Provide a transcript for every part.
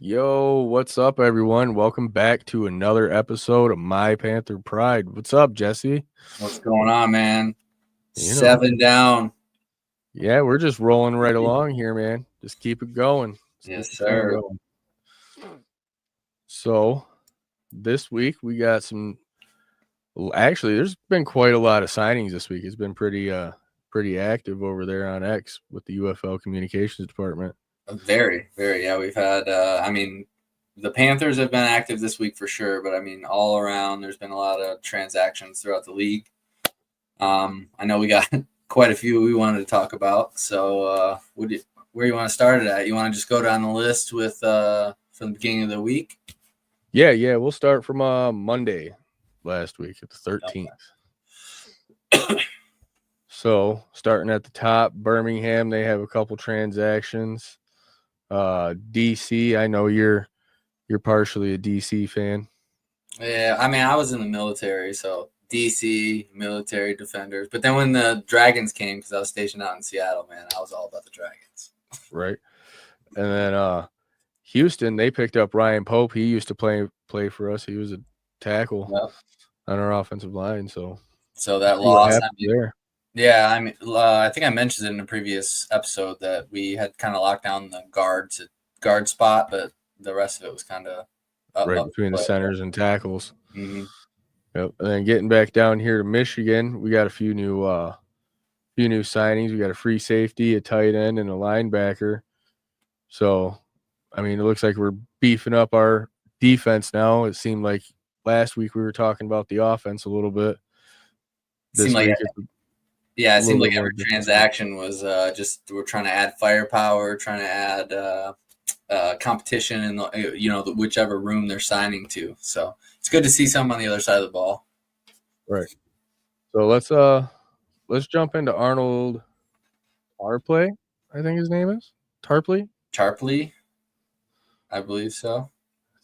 Yo, what's up, everyone? Welcome back to another episode of My Panther Pride. What's up, Jesse? What's going on, man? You know, 7 down. yeah, we're just rolling right along here, man. Just keep it going. Let's keep Yes, the train sir. going. So, this week we got some. Actually, there's been quite a lot of signings this week. It's been pretty active over there on X with the UFL Communications Department. Very, very. Yeah, we've had, the Panthers have been active this week for sure, but all around, there's been a lot of transactions throughout the league. I know we got quite a few we wanted to talk about. So, where you want to start it at? You want to just go down the list with from the beginning of the week? Yeah, we'll start from Monday last week at the 13th. Okay. So starting at the top, Birmingham, they have a couple transactions. DC, I know you're partially a DC fan. Yeah, I was in the military, so DC, military defenders. But then when the Dragons came, because I was stationed out in Seattle, man, I was all about the Dragons. Right. And then Houston, they picked up Ryan Pope. He used to play for us. He was a tackle on our offensive line. So that loss, there. Yeah, I think I mentioned it in a previous episode that we had kind of locked down the guard spot, but the rest of it was kind of right between the centers and tackles. Mm-hmm. Yep. And then getting back down here to Michigan, we got a few new signings. We got a free safety, a tight end, and a linebacker. So, it looks like we're beefing up our defense now. It seemed like last week we were talking about the offense a little bit. It seemed like every transaction was just we're trying to add firepower, trying to add competition in the whichever room they're signing to. So it's good to see some on the other side of the ball. Right. So let's jump into Arnold Tarpley, I think his name is. Tarpley, I believe so.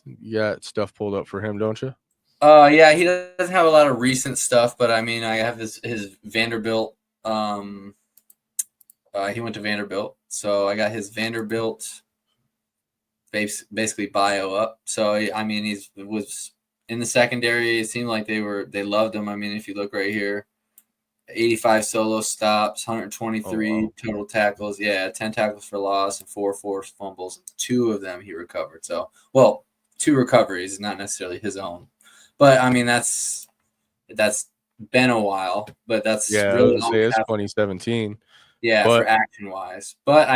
You got stuff pulled up for him, don't you? Yeah, he doesn't have a lot of recent stuff, but I have his Vanderbilt. He went to Vanderbilt, so I got his Vanderbilt basically bio up. So he was in the secondary. It seemed like they loved him. If you look right here, 85 solo stops, 123 total tackles. Yeah, 10 tackles for loss and 4 forced fumbles. 2 of them he recovered. So, 2 recoveries, not necessarily his own. But that's been a while. But that's really it's 2017. Yeah, for action wise. But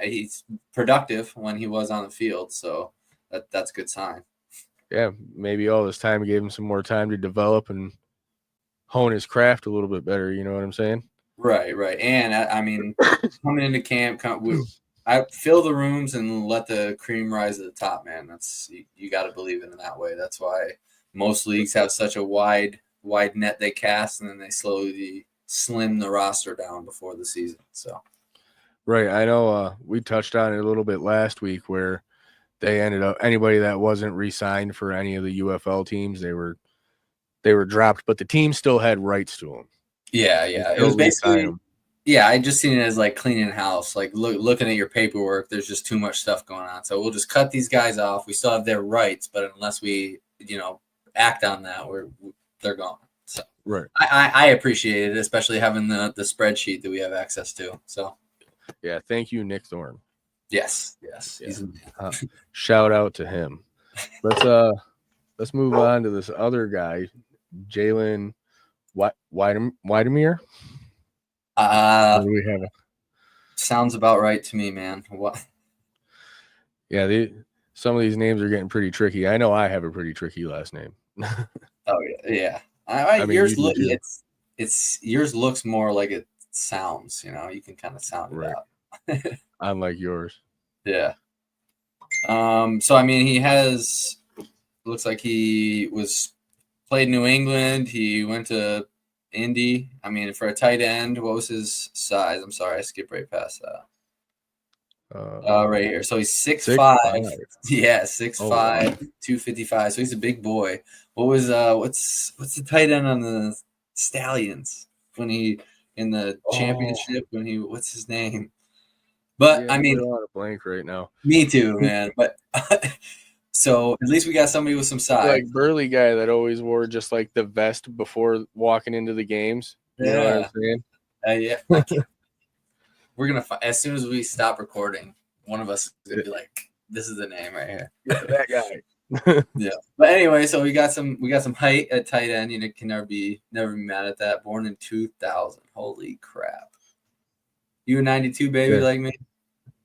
he's productive when he was on the field, so that's a good sign. Yeah, maybe all this time gave him some more time to develop and hone his craft a little bit better. You know what I'm saying? Right. And coming into camp, I fill the rooms and let the cream rise to the top, man. That's you got to believe in that way. That's why most leagues have such a wide net they cast, and then they slowly slim the roster down before the season. So, right. I know we touched on it a little bit last week where they ended up anybody that wasn't re-signed for any of the UFL teams, they were dropped, but the team still had rights to them. Yeah. It was basically. Yeah, I just seen it as like cleaning house, like looking at your paperwork. There's just too much stuff going on, so we'll just cut these guys off. We still have their rights, but unless we, act on that, they're gone. So right, I appreciate it, especially having the spreadsheet that we have access to. So yeah, thank you, Nick Thorne. Yes. Yeah. Shout out to him. Let's move on to this other guy, Jalen Wydermere. Do we have sounds about right to me, man. What? Yeah, some of these names are getting pretty tricky. I know I have a pretty tricky last name. Oh yeah. Yours yours looks more like it sounds. You can kind of sound it out. Unlike yours. Yeah. So he has. Looks like he played New England. He went to Indy. For a tight end, what was his size? I'm sorry, I skipped right past that. Right here. So he's 6'5". Yeah, 6'5", 255. So he's a big boy. What was what's the tight end on the Stallions when he in the championship when he what's his name? But Yeah, I mean, I'm on a blank right now. me too, man. But so at least we got somebody with some size. Like burly guy that always wore just like the vest before walking into the games. You know what I'm saying? Yeah. I can't- We're gonna as soon as we stop recording, one of us is gonna be like, "This is the name right here." Yeah, that guy. Yeah. But anyway, so we got some height at tight end. You know, can never be mad at that. Born in 2000. Holy crap! You a 92 baby Yeah. like me?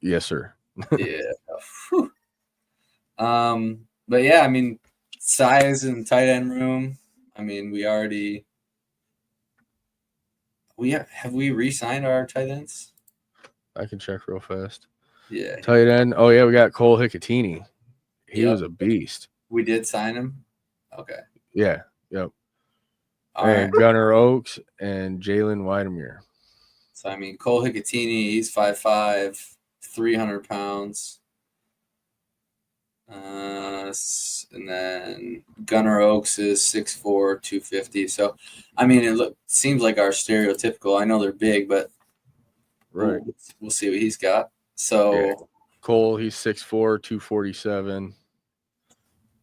Yes, sir. Yeah. Whew. But yeah, I mean, size and tight end room. I mean, have we re-signed our tight ends? I can check real fast. Yeah. Tight end. Oh yeah, we got Cole Hicatini. He was a beast. We did sign him. Okay. Yeah. Yep. All and right. Gunnar Oaks and Jalen Weidemeyer. So I mean, Cole Hicatini, he's 5'5", 300 pounds. And then Gunnar Oaks is 6'4", 250. So, I mean, seems like our stereotypical. I know they're big, but Right. we'll see what he's got. So yeah. Cole, he's 6'4", 247.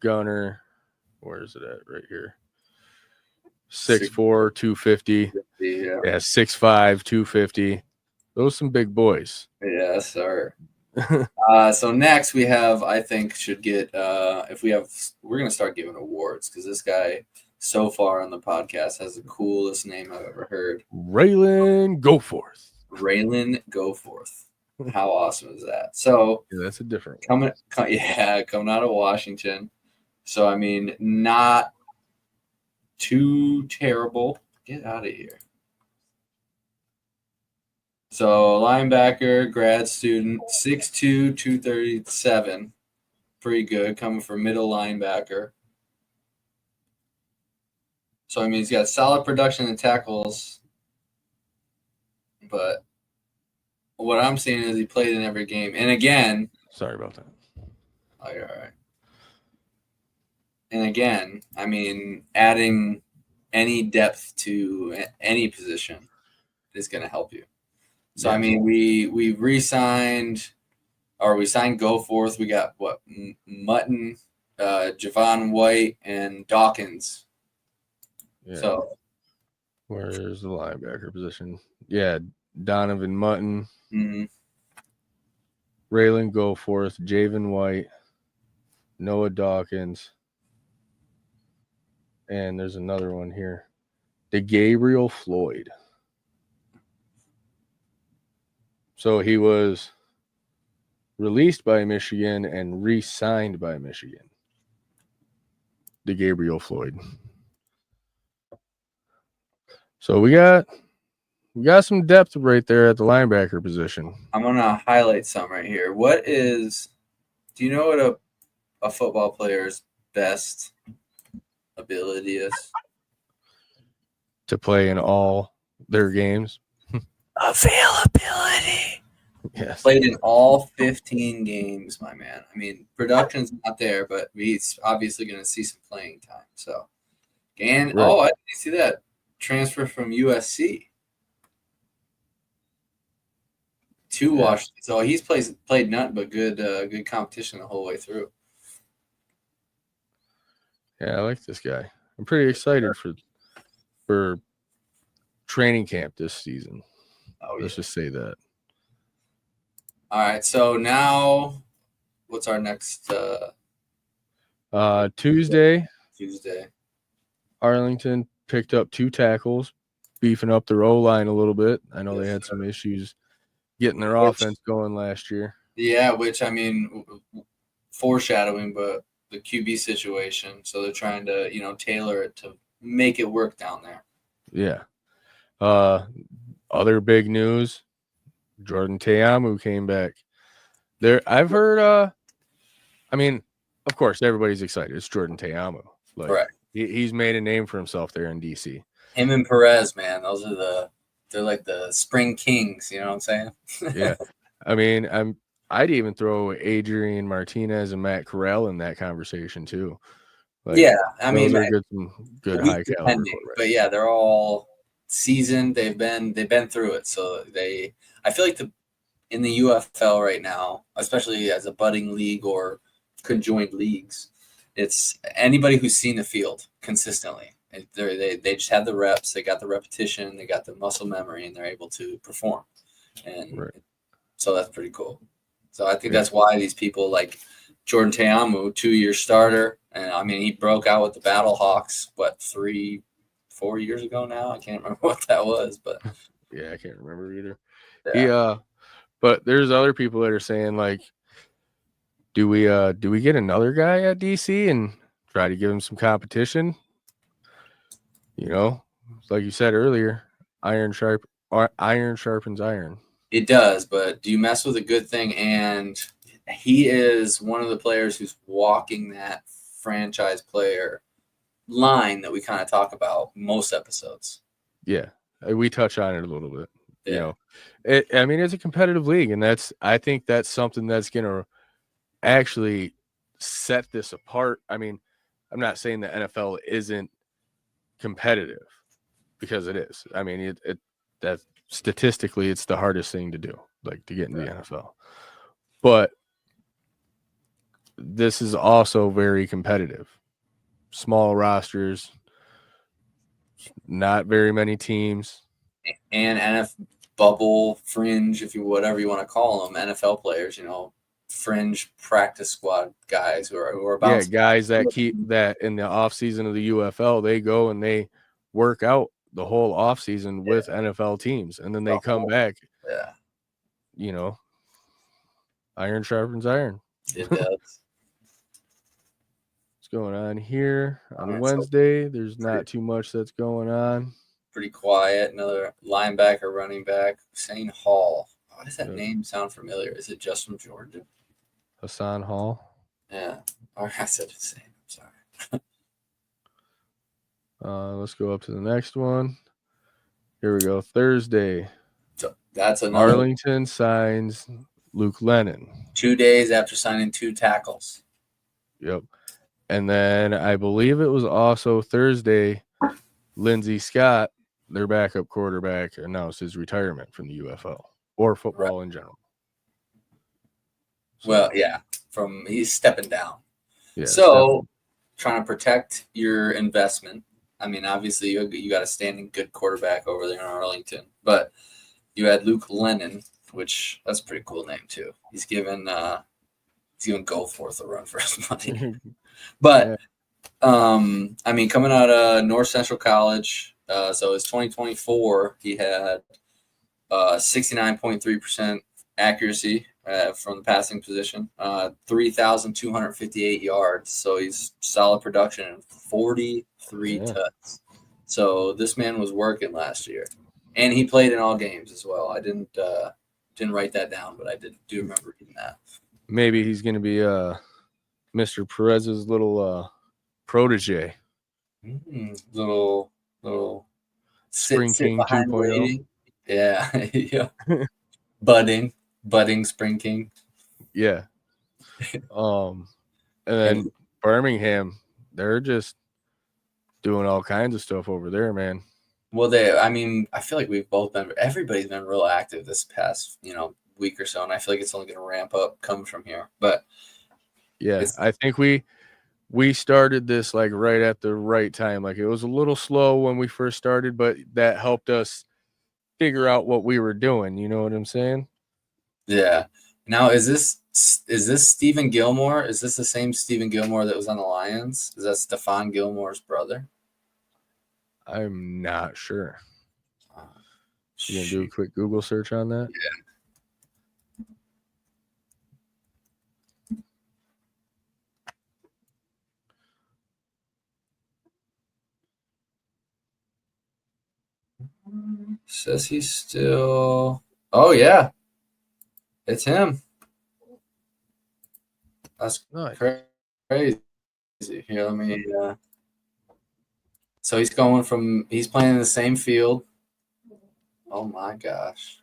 Gunnar, where is it at? Right here. 6'4", 250. Yeah. 6'5", 250. Those are some big boys. Yes, sir. So next we have, I think, should get we're gonna start giving awards because this guy so far on the podcast has the coolest name I've ever heard. Raylan Goforth. Raylan Goforth. How awesome is that? So yeah, that's a different one. coming out of Washington. So I mean, not too terrible. Get out of here. So linebacker, grad student, 6'2", 237. Pretty good coming from middle linebacker. So I mean he's got solid production and tackles. But what I'm seeing is he played in every game. And again, sorry about that. Oh, you're all right. And again, I mean, adding any depth to any position is going to help you. So, I mean, we re-signed, or we signed Goforth. We got, what, Mutton, Javon White, and Dawkins. Yeah. So, where's the linebacker position? Yeah, Donovan Mutton, Raylan Goforth, Javon White, Noah Dawkins, and there's another one here, DeGabriel Floyd. So he was released by Michigan and re-signed by Michigan. DeGabriel Floyd. So we got some depth right there at the linebacker position. I'm gonna highlight some right here. Do you know what a football player's best ability is? To play in all their games. Availability. Yes. Played in all 15 games, my man. I mean, production's not there, but he's obviously going to see some playing time. So, and right. I didn't see that transfer from USC to Washington. So he's played nothing but good competition the whole way through. Yeah, I like this guy. I'm pretty excited for training camp this season. Let's just say that. All right. So now, what's our next? Tuesday. Tuesday. Arlington picked up 2 tackles, beefing up their O-line a little bit. I know they had some issues getting their offense going last year. Yeah, which, I mean, foreshadowing, but the QB situation. So they're trying to, tailor it to make it work down there. Yeah. Other big news, Jordan Teamu came back. I've heard, I mean, of course, everybody's excited. It's Jordan Teamu. Correct. He's made a name for himself there in DC. Him and Perez, man, they're like the spring kings. You know what I'm saying? Yeah. I mean, I'd even throw Adrian Martinez and Matt Corral in that conversation too. Yeah, I mean, some good high caliber. But yeah, they're all seasoned. They've been through it. So I feel like in the UFL right now, especially as a budding league or conjoined leagues, it's anybody who's seen the field consistently. They just have the reps, they got the repetition, they got the muscle memory, and they're able to perform. And Right. so that's pretty cool. So I think Yeah. that's why these people like Jordan Teamu, 2-year starter, and I mean he broke out with the Battle Hawks 3-4 years ago now. I can't remember what that was, but Yeah, I can't remember either. yeah. But there's other people that are saying like, do we get another guy at DC and try to give him some competition? You know, like you said earlier, iron sharpens iron. It does, but do you mess with a good thing? And he is one of the players who's walking that franchise player line that we kind of talk about most episodes. Yeah, we touch on it a little bit. Yeah. You know, I mean, it's a competitive league, and I think that's something that's going to actually set this apart. I mean, I'm not saying the NFL isn't competitive, because it is. I mean, that statistically, it's the hardest thing to do, like to get into the NFL. But this is also very competitive. Small rosters, not very many teams. And NFL bubble, fringe, if you whatever you want to call them, NFL players, fringe practice squad guys who are bouncing. Guys that keep that in the off season of the UFL, they go and they work out the whole off season with NFL teams, and then they come back. Yeah, Iron sharpens iron. it does. What's going on here on Wednesday? There's not too much that's going on. Pretty quiet. Another linebacker, running back, Hussein Hall. Why does that name sound familiar? Is it just from Georgia? Hassan Hall. Yeah. Or I said Hussein. I'm sorry. Let's go up to the next one. Here we go. Thursday. So that's another. Arlington signs Luke Lennon. 2 days after signing 2 tackles. Yep. And then I believe it was also Thursday, Lindsey Scott, their backup quarterback, announced his retirement from the UFL or football in general. So, well, yeah, he's stepping down. Yeah, so trying to protect your investment. I mean, obviously you got a standing good quarterback over there in Arlington, but you had Luke Lennon, which that's a pretty cool name too. He's given Goforth a run for his money. But I mean, coming out of North Central College, so it's 2024. He had 69.3% accuracy from the passing position, 3,258 yards. So he's solid production and 43 touchdowns. So this man was working last year, and he played in all games as well. I didn't write that down, but I do remember reading that. Maybe he's going to be Mr. Perez's little protege. Little Spring King 2.0. Yeah, yeah. budding Spring King. Yeah. And then Birmingham, they're just doing all kinds of stuff over there, man. Well, I feel like everybody's been real active this past, week or so, and I feel like it's only going to ramp up come from here. But yeah, I think we started this like right at the right time. Like it was a little slow when we first started, but that helped us figure out what we were doing. You know what I'm saying? Yeah. Now, is this Stephen Gilmore? Is this the same Stephen Gilmore that was on the Lions? Is that Stephon Gilmore's brother? I'm not sure. You gonna do a quick Google search on that? Yeah. Says he's still. Oh yeah, it's him. That's crazy. Here, let me. So he's playing in the same field. Oh my gosh.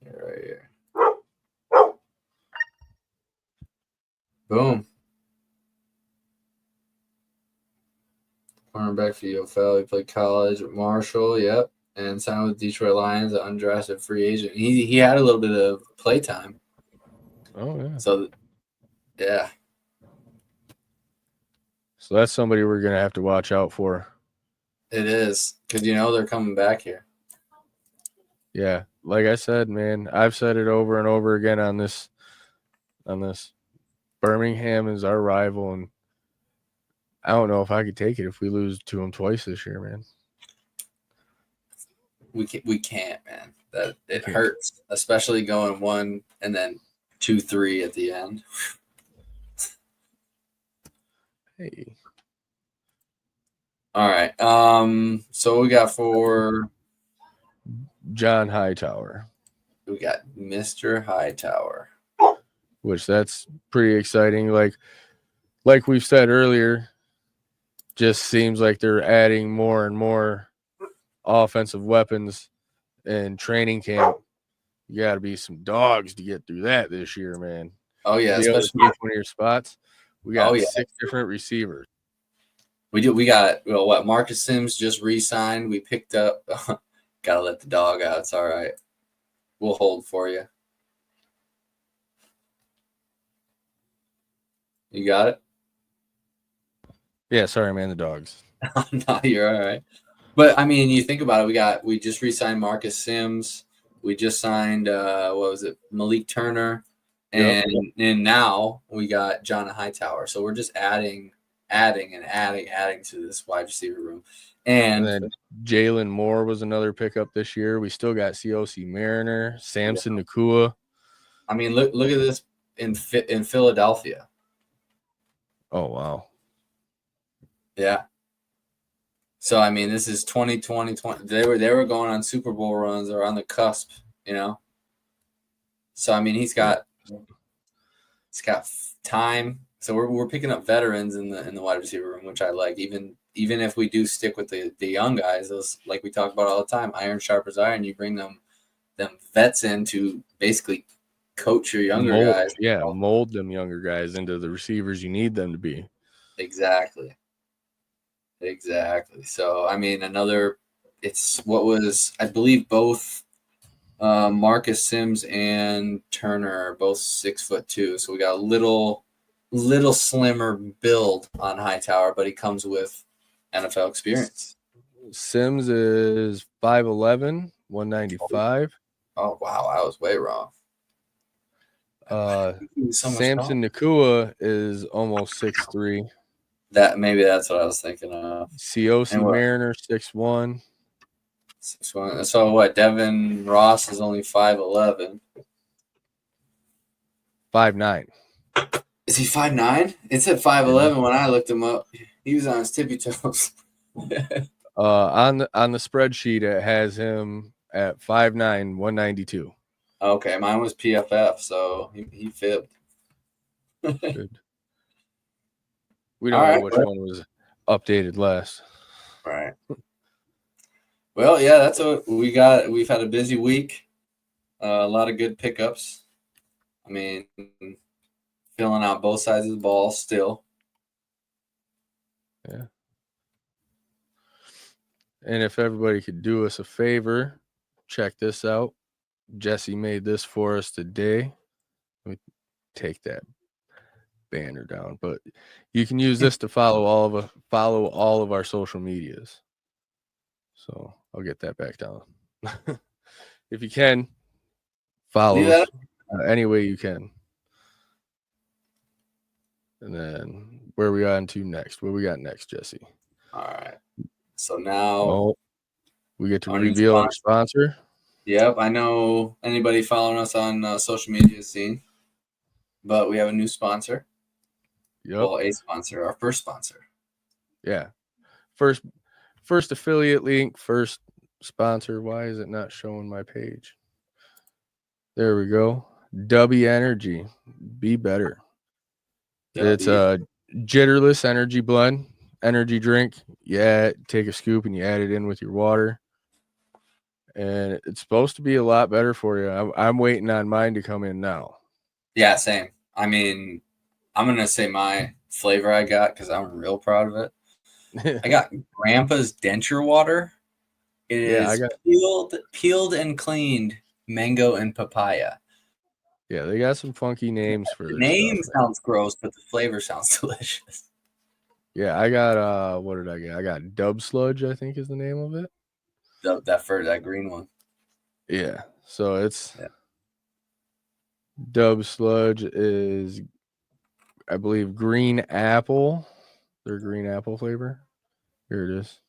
Right here. Boom. Cornerback for UFL. He played college at Marshall. Yep. and signed with Detroit Lions, an undrafted free agent. He had a little bit of play time. Oh yeah. So yeah. So that's somebody we're gonna have to watch out for. It is, because they're coming back here. Yeah, like I said, man, I've said it over and over again on this. Birmingham is our rival, and I don't know if I could take it if we lose to them twice this year, man. We can't, man. That it hurts, especially going 1 and then 2-3 at the end. Hey. All right. So we got for John Hightower. We got Mr. Hightower. Which that's pretty exciting. Like we've said earlier, just seems like they're adding more and more offensive weapons in training camp. You got to be some dogs to get through that this year, man. Oh yeah, especially one of your spots. We got 6 different receivers. We do. We got what? Marcus Sims just re-signed. We picked up. Gotta let the dog out. It's all right. We'll hold for you. You got it? Yeah, sorry, man. The dogs. No, you're all right. But I mean, you think about it. We just re-signed Marcus Sims. We just signed Malik Turner, and now we got John Hightower. So we're just adding to this wide receiver room. And then Jalen Moore was another pickup this year. We still got COC Mariner, Samson Nakua. I mean, look at this in Philadelphia. Oh wow. Yeah. So I mean, this is 2020. They were going on Super Bowl runs or on the cusp, So I mean, he's got time. So we're picking up veterans in the wide receiver room, which I like. Even if we do stick with the young guys, those, like we talk about all the time, iron sharpens iron. You bring them vets in to basically coach your younger guys. Yeah, mold them younger guys into the receivers you need them to be. Exactly. So I mean, it's what was, I believe, both Marcus Sims and Turner are both 6'2", so we got a little slimmer build on Hightower, but he comes with NFL experience. Sims is 5'11", 195. Oh wow, I was way wrong. Samson Nakua is almost 6'3". That's what I was thinking of. COC Mariner 6'1". 6'1". So what? Devin Ross is only 5'11". 5'9". Is he 5'9"? It said 5'11" when I looked him up. He was on his tippy toes. On the spreadsheet, it has him at 5'9", 192. Okay, mine was PFF, so he fibbed. Good. We don't know which one was updated last. Right. Well, yeah, that's what we got. We've had a busy week. A lot of good pickups. I mean, filling out both sides of the ball still. Yeah. And if everybody could do us a favor, check this out. Jesse made this for us today. Let me take that banner down, but you can use this to follow all of our social medias. So I'll get that back down. If you can, follow us any way you can. And then where we on to next? What we got next, Jesse? All right. So now we get to reveal our sponsor. Yep, I know anybody following us on social media has seen, but we have a new sponsor. Yep. Well, a sponsor, our first sponsor. Yeah. First affiliate link, first sponsor. Why is it not showing my page? There we go. W Energy. Be better. It's a jitterless energy blend, energy drink. Yeah, take a scoop and you add it in with your water. And it's supposed to be a lot better for you. I'm waiting on mine to come in now. Yeah, same. I mean, I'm going to say my flavor I got because I'm real proud of it. I got Grandpa's Denture Water. It Yeah, I is got. peeled and cleaned mango and papaya. Yeah, they got some funky names for The their stuff, name man. sounds gross, but the flavor sounds delicious. Yeah, I got what did I get? I got Dub Sludge, I think is the name of it. That green one. Yeah. So it's Yeah. Dub Sludge is I believe green apple. Their green apple flavor. Here it is.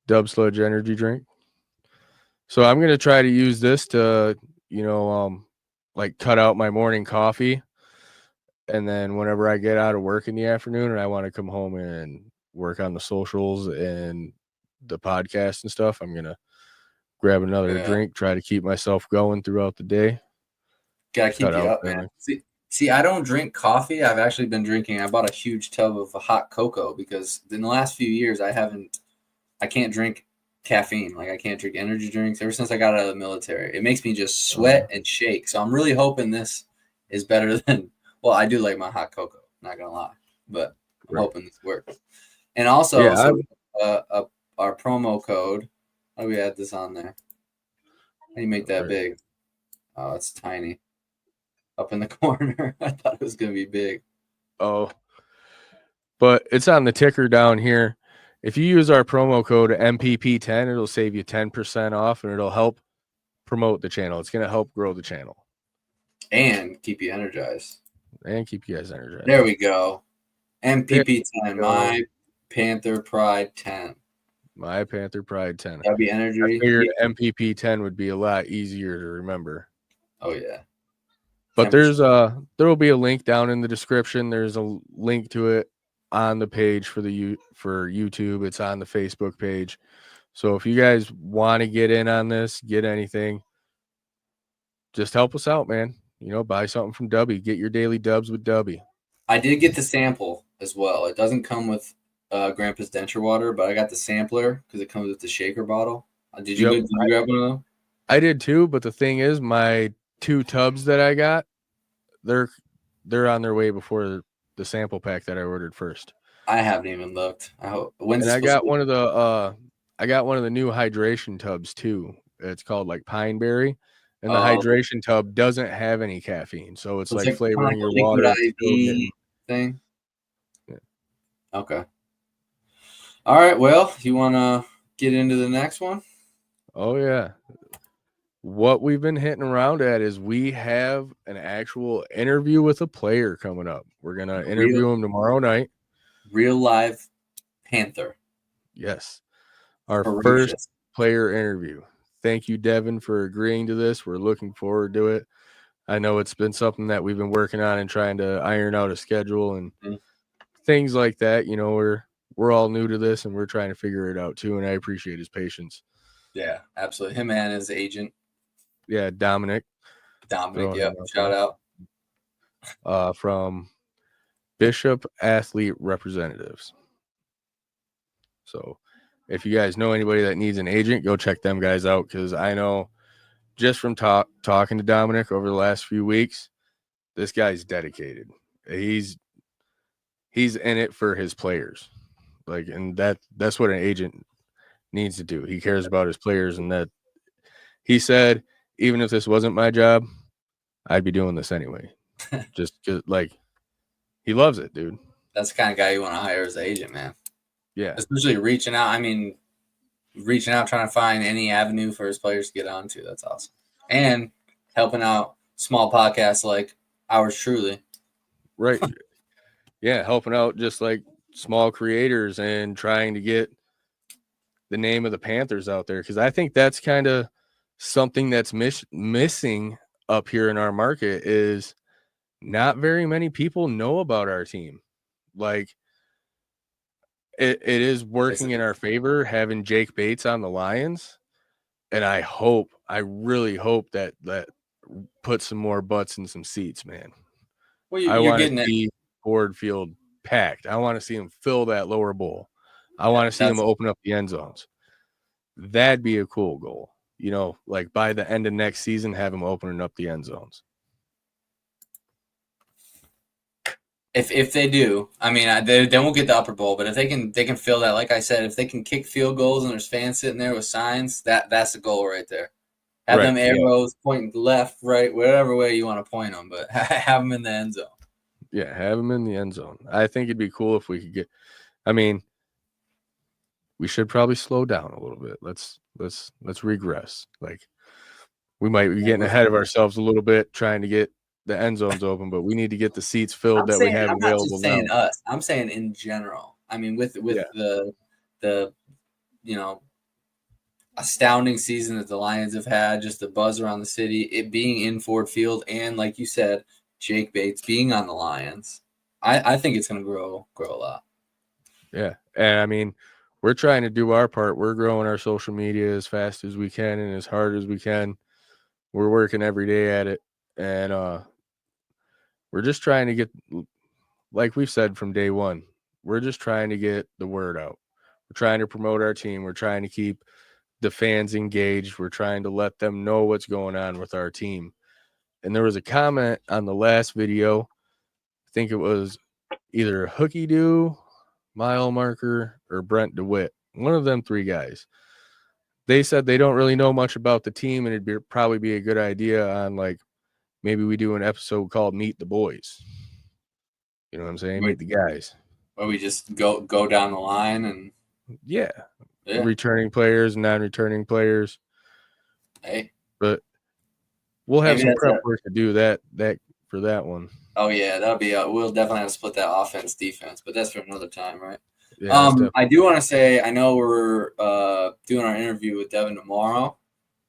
Dub Sludge energy drink. So I'm gonna try to use this to, like cut out my morning coffee. And then whenever I get out of work in the afternoon and I want to come home and work on the socials and the podcast and stuff, I'm gonna grab another Yeah. drink, try to keep myself going throughout the day. Gotta keep Cut you out up, man. See, I don't drink coffee. I've actually been drinking. I bought a huge tub of hot cocoa because in the last few years I can't drink caffeine. Like I can't drink energy drinks ever since I got out of the military. It makes me just sweat and shake. So I'm really hoping this is better than. Well, I do like my hot cocoa. Not gonna lie, but I'm hoping this works. And also, Yeah, our promo code. How do we add this on there? How do you make that right. big? Oh, it's tiny. Up in the corner. I thought it was gonna be big. Oh, but it's on the ticker down here. If you use our promo code MPP10, it'll save you 10% off and it'll help promote the channel. It's going to help grow the channel And keep you energized. and keep you guys energized. There we go. MPP10. My Panther Pride 10. My Panther Pride 10. That'd be energy. I figured MPP10 would be a lot easier to remember. Oh yeah. But there will be a link down in the description. There's a link to it on the page for YouTube. It's on the Facebook page. So if you guys want to get in on this, get anything, just help us out, man. Buy something from Dubby. Get your daily dubs with Dubby. I did get the sample as well. It doesn't come with Grandpa's denture water, but I got the sampler because it comes with the shaker bottle. Did you grab one of them? I did too, but the thing is, my 2 tubs that I got, they're on their way before the sample pack that I ordered first. I haven't even looked. I got one of the new hydration tubs too. It's called like Pine Berry, and the hydration tub doesn't have any caffeine, so it's like flavoring your water IV thing. Yeah. Okay. All right. Well, you want to get into the next one? Oh yeah. What we've been hitting around at is we have an actual interview with a player coming up. We're going to interview him tomorrow night. Real live Panther. Yes. Our first player interview. Thank you, Devin, for agreeing to this. We're looking forward to it. I know it's been something that we've been working on and trying to iron out a schedule and things like that. We're all new to this and we're trying to figure it out too. And I appreciate his patience. Yeah, absolutely. Him and his agent. Yeah, Dominic. Yeah. Shout out. From Bishop Athlete Representatives. So if you guys know anybody that needs an agent, go check them guys out, because I know just from talking to Dominic over the last few weeks, this guy's dedicated. He's in it for his players. And that's what an agent needs to do. He cares about his players, and that he said, even if this wasn't my job, I'd be doing this anyway. Just he loves it, dude. That's the kind of guy you want to hire as an agent, man. Yeah. Especially reaching out. I mean, trying to find any avenue for his players to get onto. That's awesome. And helping out small podcasts like ours truly. Right. Yeah, helping out just like small creators and trying to get the name of the Panthers out there, because I think that's kind of something that's missing up here in our market. Is not very many people know about our team. Like it is working in our favor having Jake Bates on the Lions, and I really hope that puts some more butts in some seats, man. Well, I want to see Ford Field packed. I want to see him fill that lower bowl. I want to see him open up the end zones. That'd be a cool goal. Like by the end of next season, have him opening up the end zones. If they do, I mean, they won't get the upper bowl, but if they can fill that. Like I said, if they can kick field goals and there's fans sitting there with signs, that's the goal right there. Have Right, them yeah. arrows pointing left, right, whatever way you want to point them, but have them in the end zone. Yeah, have him in the end zone. I think it'd be cool if we could get. I mean, we should probably slow down a little bit. Let's regress. Like we might be getting ahead of ourselves a little bit, trying to get the end zones open, but we need to get the seats filled we have I'm not available just saying now. us. I'm saying in general. I mean, with the astounding season that the Lions have had, just the buzz around the city, it being in Ford Field, and like you said, Jake Bates being on the Lions, I think it's going to grow a lot. Yeah, and I mean, we're trying to do our part. We're growing our social media as fast as we can and as hard as we can. We're working every day at it, and we're just trying to get, like we've said from day one, we're just trying to get the word out. We're trying to promote our team. We're trying to keep the fans engaged. We're trying to let them know what's going on with our team. And there was a comment on the last video. I think it was either Hookie Doo, Mile Marker, or Brent DeWitt. One of them three guys. They said they don't really know much about the team, and it'd probably be a good idea on, like, maybe we do an episode called Meet the Boys. You know what I'm saying? Meet the guys. Where we just go down the line and yeah. Returning players, non-returning players. Hey. But we'll have some prep work to do that for that one. Oh yeah, that'll be we'll definitely have to split that offense defense, but that's for another time, right? Yeah, I do want to say, I know we're doing our interview with Devin tomorrow,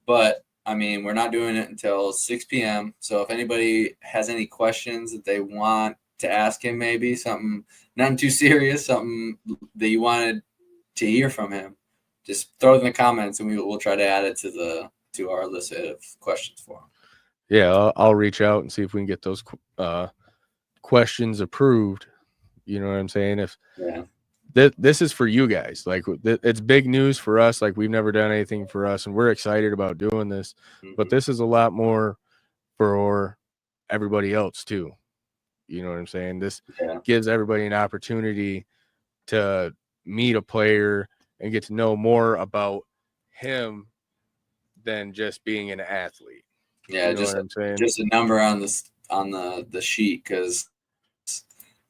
but I mean, we're not doing it until 6 p.m. So if anybody has any questions that they want to ask him, maybe something nothing too serious, something that you wanted to hear from him, just throw it in the comments and we'll try to add it to our list of questions for him. Yeah, I'll reach out and see if we can get those questions approved. You know what I'm saying? If this is for you guys, like it's big news for us. Like we've never done anything for us, and we're excited about doing this. But this is a lot more for everybody else too. You know what I'm saying? This gives everybody an opportunity to meet a player and get to know more about him than just being an athlete. Yeah, you know what I'm saying? Just a number on the sheet, because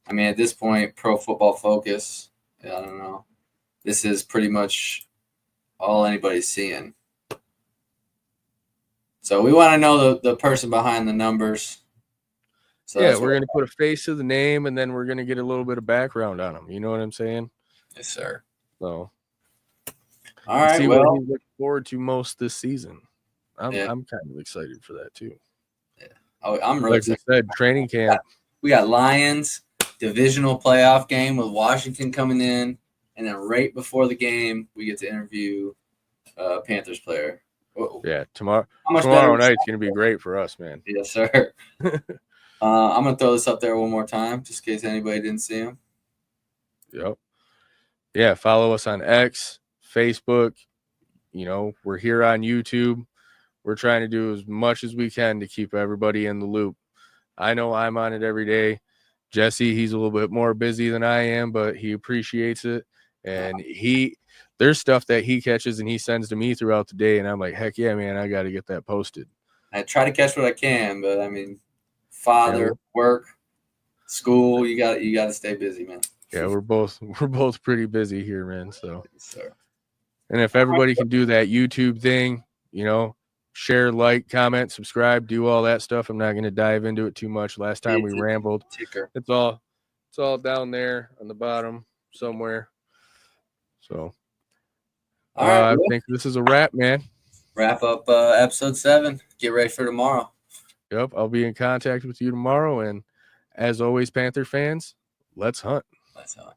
I mean, at this point, Pro Football Focus, I don't know, this is pretty much all anybody's seeing. So we want to know the person behind the numbers. So yeah, we're going to put a face to the name, and then we're going to get a little bit of background on them. You know what I'm saying? Yes, sir. So, all right. See what he's looking forward to most this season. I'm kind of excited for that too. Yeah. Oh, I'm really excited. Like we said, training camp. We got Lions divisional playoff game with Washington coming in, and then right before the game, we get to interview Panthers player. Whoa. Yeah, tomorrow night's gonna be great for us, man. Yes, sir. I'm gonna throw this up there one more time, just in case anybody didn't see him. Yep. Yeah, follow us on X, Facebook. You know, we're here on YouTube. We're trying to do as much as we can to keep everybody in the loop. I know I'm on it every day. Jesse, he's a little bit more busy than I am, but he appreciates it. And there's stuff that he catches and he sends to me throughout the day, and I'm like, heck yeah, man, I got to get that posted. I try to catch what I can, but I mean, work, school, you got to stay busy, man. Yeah, we're both pretty busy here, man. So, yes, sir. And if everybody can do that YouTube thing, you know, share, like, comment, subscribe, do all that stuff. I'm not going to dive into it too much. Last time we rambled. It's all down there on the bottom somewhere. So, all right, I think this is a wrap, man. Wrap up episode 7. Get ready for tomorrow. Yep, I'll be in contact with you tomorrow. And as always, Panther fans, let's hunt. Let's hunt.